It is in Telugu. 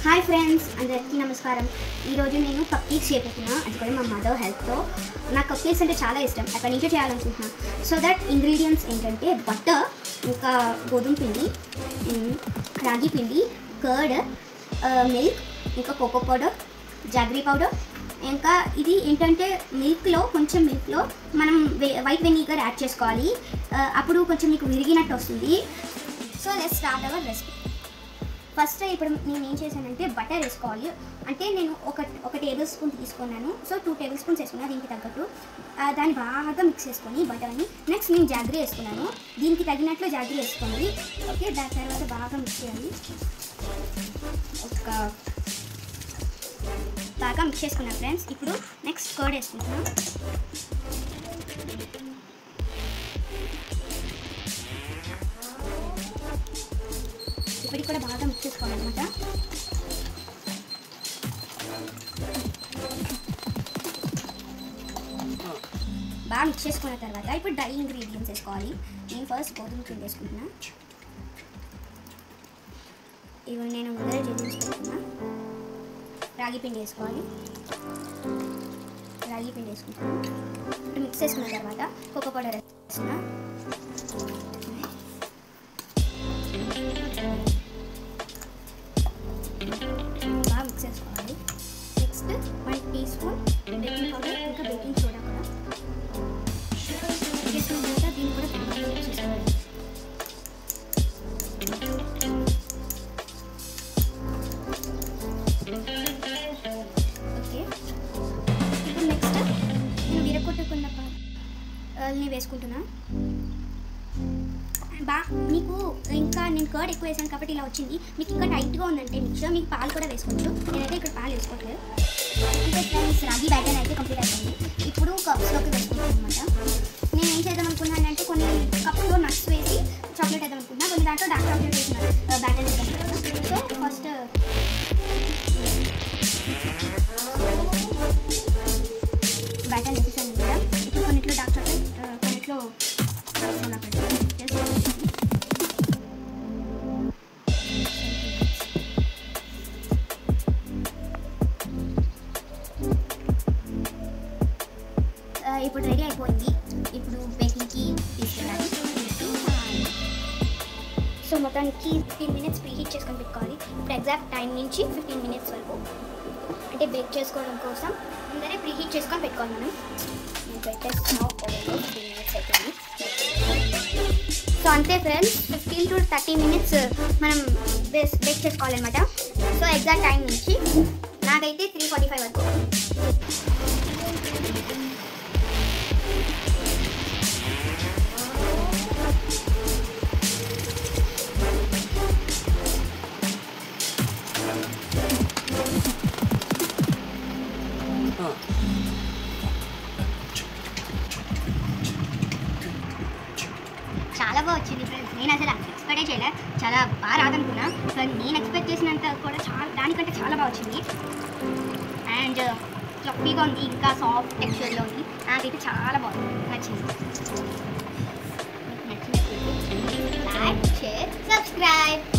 హాయ్ ఫ్రెండ్స్, అందరికీ నమస్కారం. ఈరోజు నేను కప్ కేక్స్ చేయబోతున్నా. అది కూడా మా మదర్ హెల్ప్తో. నాకు కప్ కేక్స్ అంటే చాలా ఇష్టం. అక్కడ నుంచి చేయాలనుకుంటున్నాను. సో దట్ ఇంగ్రీడియంట్స్ ఏంటంటే బటర్, ఇంకా గోధుమ పిండి, రాగి పిండి, కర్డ్, మిల్క్, ఇంకా కోకో పౌడర్, జాగ్రీ పౌడర్. ఇంకా ఇది ఏంటంటే కొంచెం మిల్క్లో మనం వైట్ వెనిగర్ యాడ్ చేసుకోవాలి. అప్పుడు కొంచెం మీకు విరిగినట్టు వస్తుంది. So let's start our recipe. First ఇప్పుడు నేను ఏం చేశానంటే బటర్ వేసుకోవాలి. అంటే నేను ఒక టేబుల్ స్పూన్ తీసుకున్నాను. సో 2 టేబుల్ స్పూన్స్ వేసుకున్నాను. దీనికి తగ్గట్టు దాన్ని బాగా మిక్స్ చేసుకొని బటర్ని. నెక్స్ట్ నేను జాగ్రీ వేసుకున్నాను. దీనికి తగినట్లు జాగ్రీ వేసుకోండి. ఓకే, దాని తర్వాత బాగా మిక్స్ చేయాలి. బాగా మిక్స్ చేసుకున్నాను ఫ్రెండ్స్. ఇప్పుడు నెక్స్ట్ కర్డ్ వేసుకుంటున్నాను. ఇప్పటికి కూడా బాగా మిక్స్ చేసుకోవాలన్నమాట. బాగా మిక్స్ చేసుకున్న తర్వాత ఇప్పుడు డ్రై ఇంగ్రీడియంట్స్ వేసుకోవాలి. నేను ఫస్ట్ గోధుమ పిండి వేసుకుంటున్నా. ఇవి నేను ముందర చేయించుకుంటున్నా. రాగి పిండి వేసుకోవాలి. రాగి పిండి వేసుకుంటున్నా. ఇప్పుడు మిక్స్ చేసుకున్న తర్వాత కోకో పౌడర్ వేస్తున్నా. బాగా మిక్స్ చేసుకోవాలి. Next 1 teaspoon baking powder, ఇంకా బేకింగ్ సోడా కూడా వేసుకున్న తర్వాత దీన్ని కూడా బాగా మిక్స్ చేసుకోవాలి. ఓకే, ఇప్పుడు నెక్స్ట్ నేను విరగొట్టుకున్న పాలని వేసుకుంటున్నా. మీకు ఇంకా నేను కర్డ్ ఎక్కువ వేసాను కాబట్టి ఇలా వచ్చింది. మీకు ఇంకా టైట్గా ఉందంటే మిక్చర్ మీకు పాలు కూడా వేసుకోవచ్చు. నేనైతే ఇక్కడ పాలు వేసుకోవట్లేదు. అంటే ఫ్రెండ్స్, రాగి బ్యాటర్ అయితే కంప్లీట్ అయిపోయింది. ఇప్పుడు కప్స్లోకి వేసుకుంటాను అనమాట. నేను ఏం చేద్దాం అనుకున్నానంటే కొన్ని కప్స్లో నట్స్ వేసి చాక్లెట్ వేద్దాం అనుకున్నా. కొన్ని దాంట్లో డార్క్ చాక్లెట్ వేసిన బ్యాటర్ వేద్దాం. సో ఫస్ట్ బ్యాటర్ వేసేసాను కదా. ఇప్పుడు కొన్నిట్లో డార్క్ చాక్లెట్, కొన్నిట్లో సోనా పెట్టి ఇప్పుడు రెడీ అయిపోయింది. ఇప్పుడు బేకింగ్కి తీసుకెళ్ళాలి. సో మొత్తానికి 15 మినిట్స్ ప్రీ హీట్ చేసుకొని పెట్టుకోవాలి. ఇప్పుడు ఎగ్జాక్ట్ టైం నుంచి 15 మినిట్స్ వరకు అంటే బేక్ చేసుకోవడం కోసం ముందరే ప్రీ హీట్ చేసుకొని పెట్టుకోవాలి మనం. నేను పెట్టేస్తున్నా. 15 మినిట్స్ అయిపోయింది. సో అంతే ఫ్రెండ్స్, 15 to 30 మినిట్స్ మనం బేక్ చేసుకోవాలన్నమాట. సో ఎగ్జాక్ట్ టైం నుంచి నాకైతే 3:45 వరకు. చాలా బాగా వచ్చింది ఫ్రెండ్స్. నేను అసలు ఎక్స్పెక్టే చేయలే. చాలా బాగా రాదనుకున్నా, కానీ నేను ఎక్స్పెక్ట్ చేసినంత కూడా దానికంటే చాలా బాగా వచ్చింది. అండ్ ఫ్లఫీగా ఉంది, ఇంకా సాఫ్ట్ టెక్స్చర్లో ఉంది. నాకైతే చాలా బాగుంది, నచ్చింది. Like, share, subscribe.